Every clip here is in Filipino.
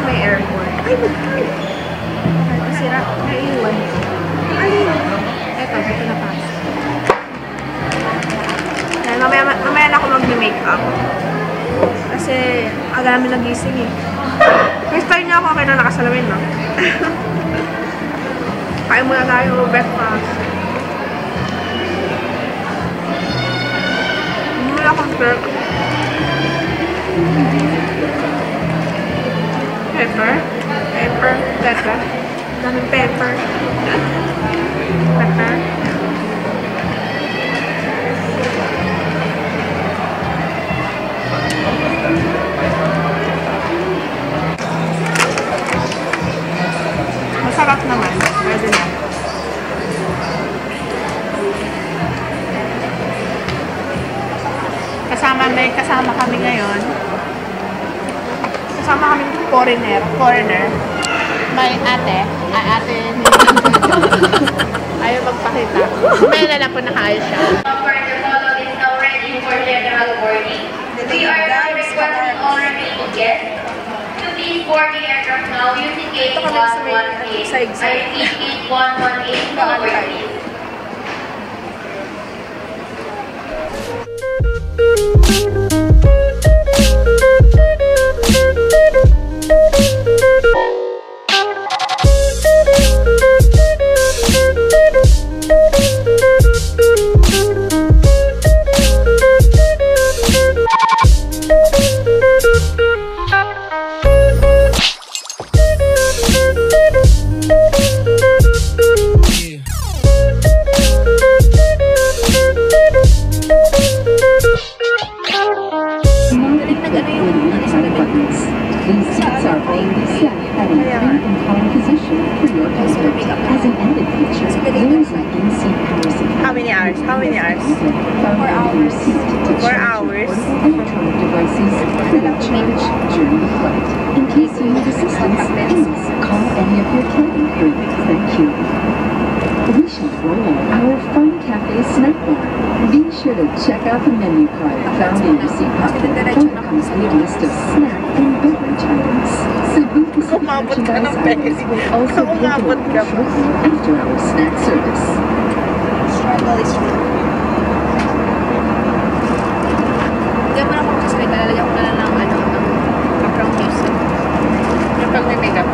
may airport. Ay, magkano? Masira, naiiwan. Alin? Eto, dito na pa. Mamaya na ako mag-makeup. Kasi aga namin nagising eh. First time niya ako kayo na nakasalamin, no? Kain muna tayo, breakfast. Hindi mo na akong perk. Pepper. Pepper. Pepper. Daming pepper. Pepper. Masarap naman. Pwede na. Kasama kami ngayon. Kasama kami foreigner. May ate. Ayaw magpakita. May na lang po nakaayos siya. For the follow is now ready for general boarding. We are now requesting all remaining guests to please board the aircraft now using gate 118. I repeat, gate 118 forward please. How many hours? 4 hours. 4 hours. Electronic devices could have charged during the flight. In case you need assistance, please call any of your cabin crew. Thank you. We should roll our Fun Cafe snack bar. Be sure to check out the menu card found in your seat pocket for a complete list of snack and beverage items. Cebuca's merchandise items will also be available shortly after our snack service. Struggle is real. Hindi mo na kung kasalita, lalagyan ko na lang ng background music. Yung pag may makeup.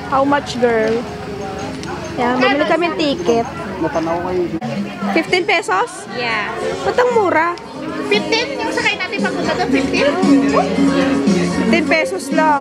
How much, girl? Yan, bumili kami ticket. Natanaw kayo. 15 pesos? Yeah. Ba't ang mura? 15? Yung sakay natin papunta doon, 15? 15 pesos lang.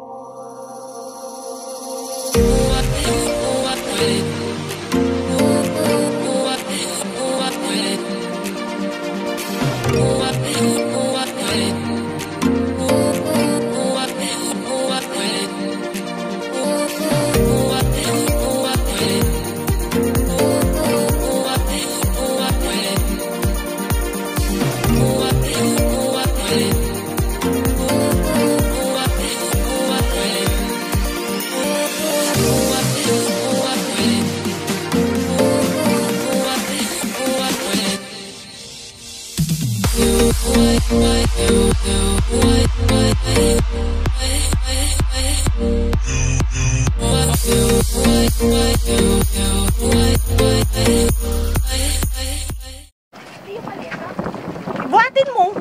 Buhatin mo.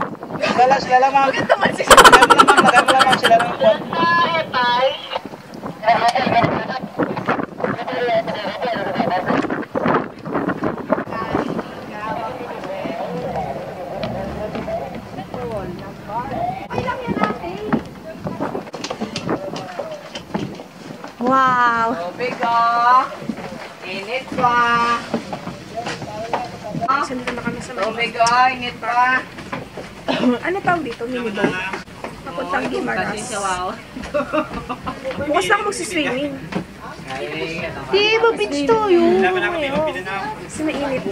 Sila lang ma'am. Maganda lang sila lang po. Wow! Tubig oh. Init pa. Sandito na kami sa Tubig oh, init pa. Ano tawag dito? Miniboat? Papuntang Gimaras. Wow. Bukas na ako magsiswimming. Di ba beach to yun? Kasi mainit.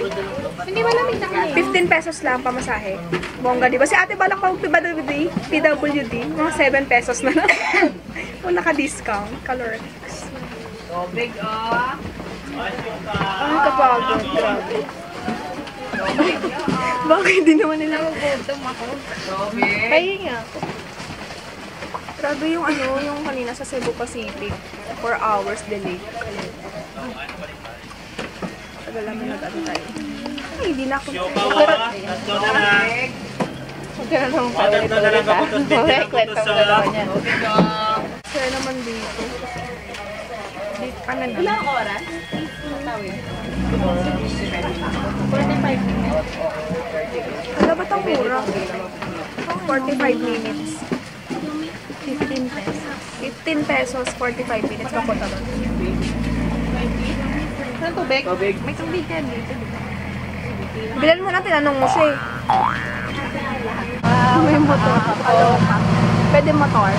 Hindi malamig na kayo. 15 pesos lang pamasahe. Bongga, di ba? Si ate balak pa PWD, mga 7 pesos na lang. Kung naka-discount, calorics. Tubig oh. Ang kapagod, grabe. Bakit di naman nila Tubig. pahinga? Grabe yung yung kanina sa Cebu Pacific. 4 hours delay. Tagal namin nag-ano tayo. Ay, hindi na ako. Magkano naman pala ito ulit ha? Okay, kwenta mo na naman yan. Tubig oh. Kaya naman dito. Dito ka na na. Ilang oras? Tawin. 45 minutes. Ano ba't ang mura? 45 minutes. 15 pesos. 15 pesos, 45 minutes. Papunta doon. Saan tubig? Tubig. May tubig yan dito. Bilan mo na, tinanong mo siya eh. May motor. Pwede motor.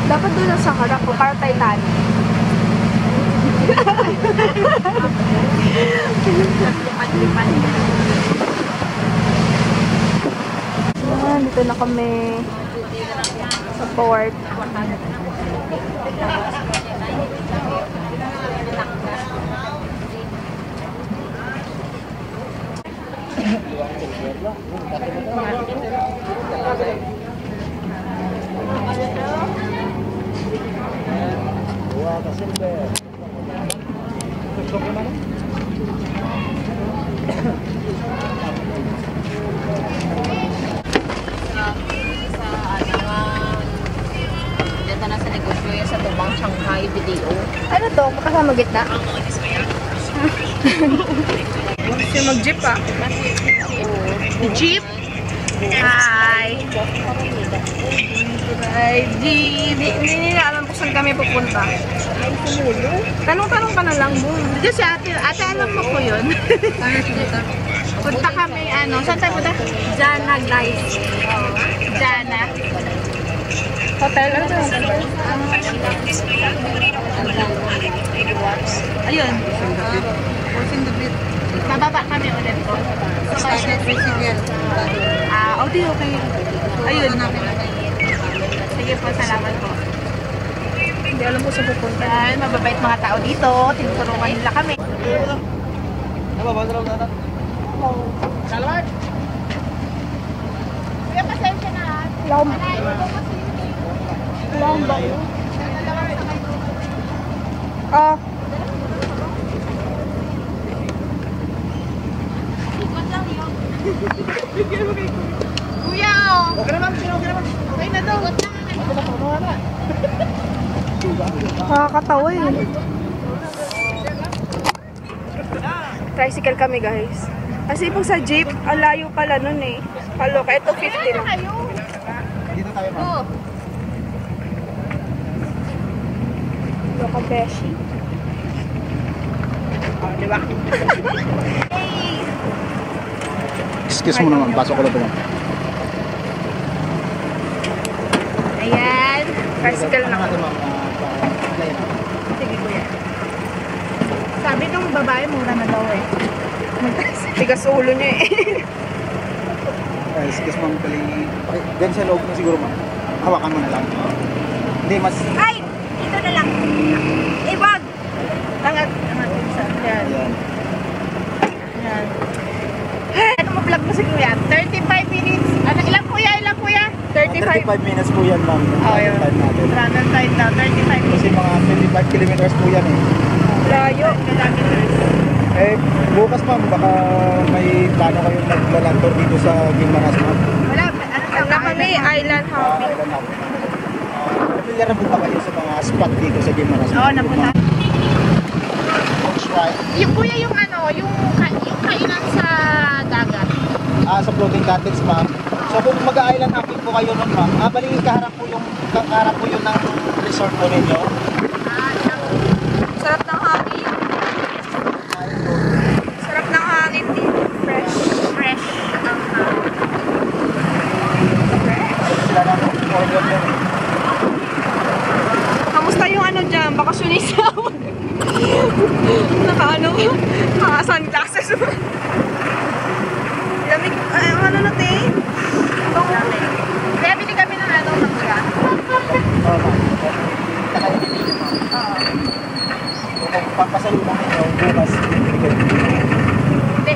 Dapat doon lang sa harap ko, para Titanic. Dito na kami sa port. Dito na sa negosyo yan sa Tubang Shanghai video. Ano to? Makasama gitna? Kasi mag-jeep ah. Jeep? Hi! Hi, Jeep! Hindi nila alam kung saan kami pupunta. Tanong-tanong ka na lang mo. Dito si ate alam mo ko yun. Punta kami, saan tayo punta? Jana, guys. Jana. Hotel, ano to? Ayun. Bababa kami ulit po. Okay, okay. Ayun. Sige po, salamat po. Hindi alam ko saan pupunta. Yan, mababait mga tao dito. Tinutulungan nila kami. Salamat! Kuya, pasensya na ha. Lam. Lam ba yun? Ah. Kuya, oh. Okay na, ma'am. Okay na, ma'am. Okay na daw. Nakakatawa eh. Tricycle kami guys. Kasi pag sa jeep, ang layo pala nun eh. Kaloka, ito 50 lang. Dito tayo, ma'am. Loka beshi. Oh, di ba? Excuse mo naman, pasok ko lang ito, ma'am. Ayan. Tricycle na. Sige, kuya. Sabi nung babae, mura na daw eh. Tigas ulo niya eh. Excuse ma'am, dyan sa loob mo siguro, ma'am. Hawakan mo na lang. Hindi, mas... Ay! Ito na lang. Eh, wag! Angat isa. Yan. Ayan. Yan. Ano mo vlog mo si kuya? 35 minutes. Ano, ilang kuya? 35. 35 minutes po yan, ma'am. Oh, yun. Time natin. Runner time daw, 35 minutes. Kasi mga 25 kilometers po yan eh. Layo. Eh, bukas ma'am, baka may plano kayong maglalantor dito sa Guimaras, ma'am. Wala, ano Ano na kami? Island hopping. Familiar na po ba kayo sa mga spot dito sa Guimaras? Oo, napunta. Right. Yung kuya, yung ano, yung kainan sa dagat. Sa floating cottage, ma'am. So kung mag-island hopping po kayo nun, ma'am, bali kaharap po yun ng resort po ninyo. Sarap ng hangin. Sarap ng hangin dito. Fresh. Fresh. Sila na po, order yun eh. Kamusta yung ano dyan? Bakasyonista ako. Naka-ano? Naka-sunglasses mo. Lamig. Ano na, te? Kaya bili kami ng ano, ng kuya. Oo, ma'am. Takay na dito, ma'am. Oo. Kung papasalubong ninyo, bukas, bibigyan nyo. Hindi.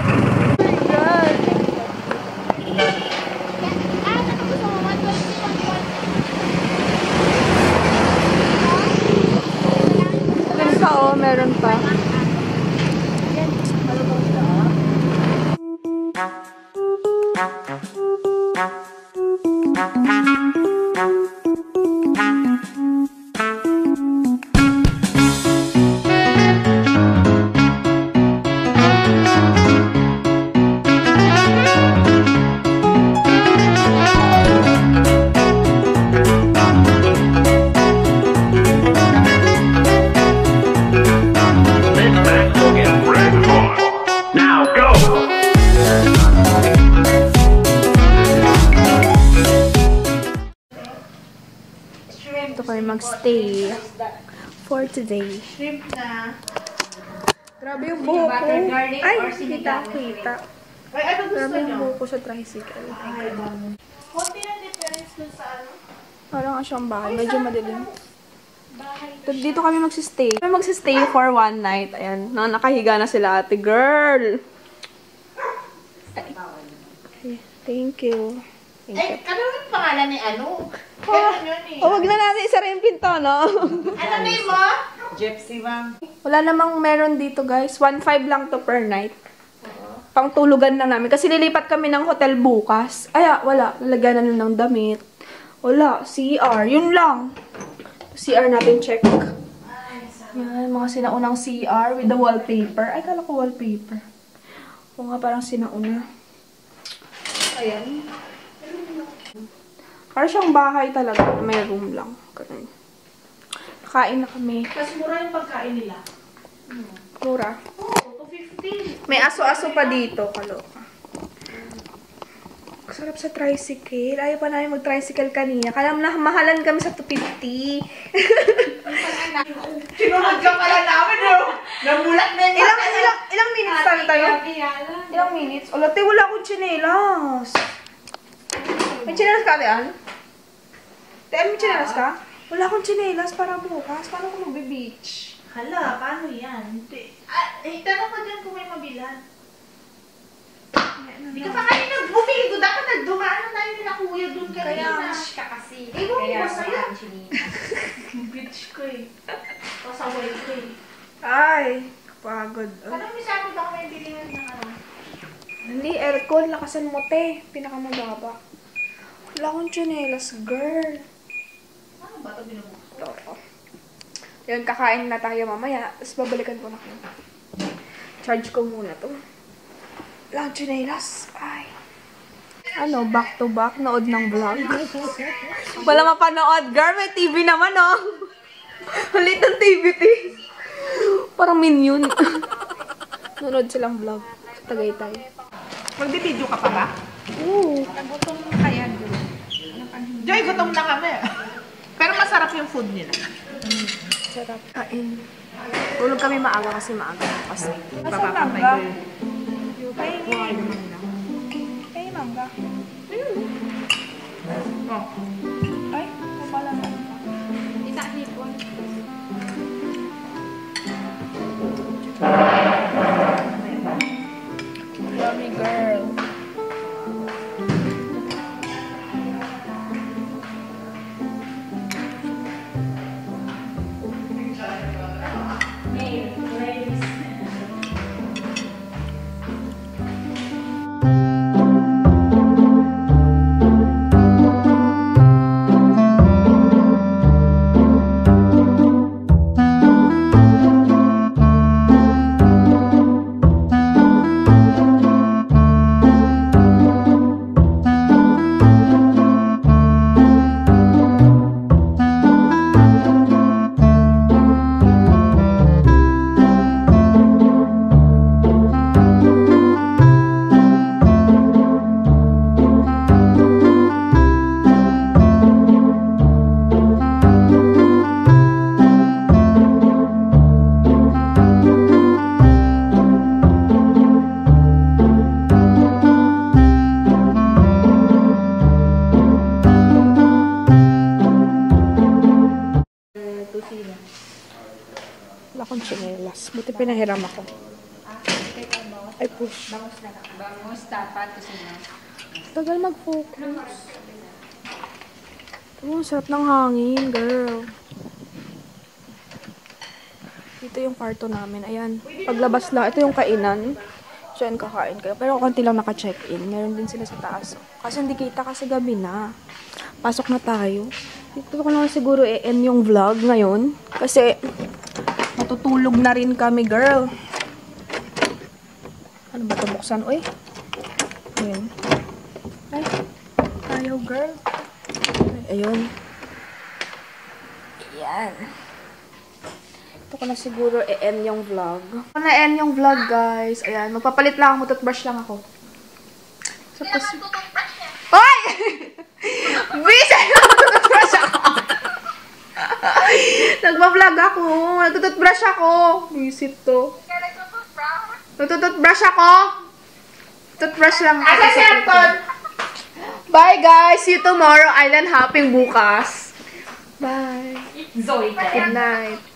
Meron pa oh, meron pa. Now go! Ito kayo magstay for today. Shrimp na. Grabe yung buhok ko. Butter garlic Ay, or sinigang? kita. Ay, ano gusto Grabe yung nyo? buhok ko sa tricycle. Konti na difference dun sa ano. Parang asyang bahay. Medyo madilim. Dito kami magsistay. Kami magsistay for one night. Ayan. Nakahiga na sila ate girl. Okay, thank you. Eh, ano yung pangalan ni ano? Ganun yun eh. Oh, wag na natin isa rin pinto, no? Ano name mo? Wala namang meron dito, guys. 1.5 lang to per night. Pang tulugan lang namin. Kasi lilipat kami ng hotel bukas. Ay, wala. Lalagyan na lang ng damit. Wala. CR. Yun lang. CR natin check. Yan, mga sinaunang CR with the wallpaper. Ay, kala ko wallpaper. O nga, parang sinauna. Ayan. Parang siyang bahay talaga na may room lang. Ganun. Kain na kami. Mas mura yung pagkain nila. Mura. Oo, 250. May aso-aso pa dito. Kaloka. Sarap sa tricycle. Ayaw pa namin mag-tricycle kanina. Kaya mahalan kami sa 250. Sinunod ka pala namin, no? Namulat na yung Ilang minutes tayo? Ilang minutes? Ola, te, wala akong tsinelas. May tsinelas ka, Tean? Tean, may tsinelas ka? Wala akong tsinelas para bukas. Paano ko magbe-beach? Hala, paano yan? Tanong ko dyan kung may mabilan. Hindi ka pa kanina bumili ko. Dapat nagdumaan na tayo nila kuya doon kanina. ka kasi. Ewan ko ba sa'yo? ang chinilas. Bitch ko eh. Pasaway ko eh. Ay, kapagod. Anong may sabi baka may bilihan ng ano? Hindi, aircon. Lakasan mo, te. Pinakamababa. Wala akong tsinelas, girl. Ano ba ito binubuksan? Oo. Yun, kakain na tayo mamaya. Tapos babalikan ko na kayo. Charge ko muna to. Wala akong tsinelas. Ay. Ano, back to back, nood ng vlog. Wala mapanood, girl. May TV naman, oh. Halit ng TV, parang Minion. Nanood silang vlog sa Tagaytay. Magdi-video ka pa ba? Oo. Nagutom kaya, Joy. Joy, gutom na kami. Pero masarap yung food nila. Sarap. Kain. Tulog kami maaga kasi maaga. Kasi Papapantay ko yun. Kaya mangga. Oh. Ay, mapala na. Isa hipon. Yummy girl. Wala akong tsinelas. Buti pinahiram ako. Ay, push. Bangus, tapat, kasi na. Tagal mag-focus. Oh, sarap ng hangin, girl. Dito yung kwarto namin. Ayan. Paglabas lang. Ito yung kainan. So, yan, kakain kayo. Pero konti lang naka-check-in. Meron din sila sa taas. Kasi hindi kita kasi gabi na. Pasok na tayo. Dito ko naman siguro i-end yung vlog ngayon. Kasi matutulog na rin kami, girl. Ano ba ito? Buksan? Uy. Ayan. Ay. Ayaw, girl. Ay, ayun. Ayan. Ito ko na siguro i-end yung vlog. Ito na end yung vlog, guys. Ayan. Magpapalit lang ako. Toothbrush lang ako. So, kasi... Oy! Bisa! Nagtututbrush ako! Nagpa-vlog ako. Nagtututbrush ako. Visit to. Nagtututbrush ako. Toothbrush lang ako. Asa cellphone? Bye, guys. See you tomorrow. Island hopping bukas. Bye. Zoe ka. Good night.